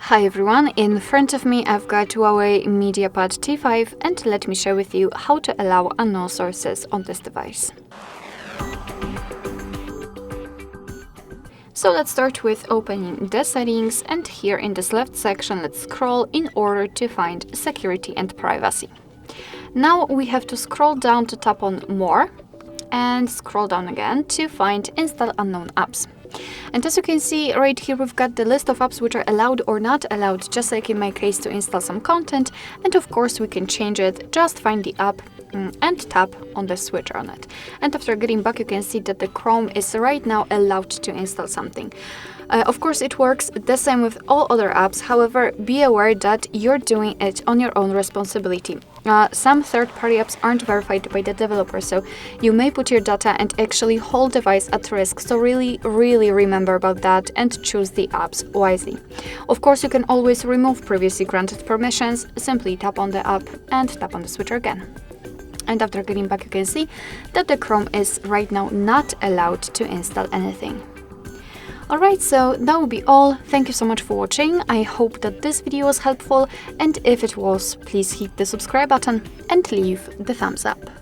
Hi everyone, in front of me I've got HUAWEI MediaPad T5 and let me share with you how to allow unknown sources on this device. So let's start with opening the settings, and here in this left section let's scroll in order to find security and privacy. Now we have to scroll down to tap on more and scroll down again to find install unknown apps. And as you can see right here, we've got the list of apps which are allowed or not allowed, just like in my case to install some content. And of course we can change it, just find the app and tap on the switcher on it. And after getting back, you can see that the Chrome is right now allowed to install something. Of course, it works the same with all other apps. However, be aware that you're doing it on your own responsibility. Some third-party apps aren't verified by the developer, so you may put your data and actually whole device at risk. So really remember about that and choose the apps wisely. Of course, you can always remove previously granted permissions. Simply tap on the app and tap on the switcher again. And after getting back, you can see that the Chrome is right now not allowed to install anything. Alright, so that will be all. Thank you so much for watching. I hope that this video was helpful, and if it was, please hit the subscribe button and leave the thumbs up.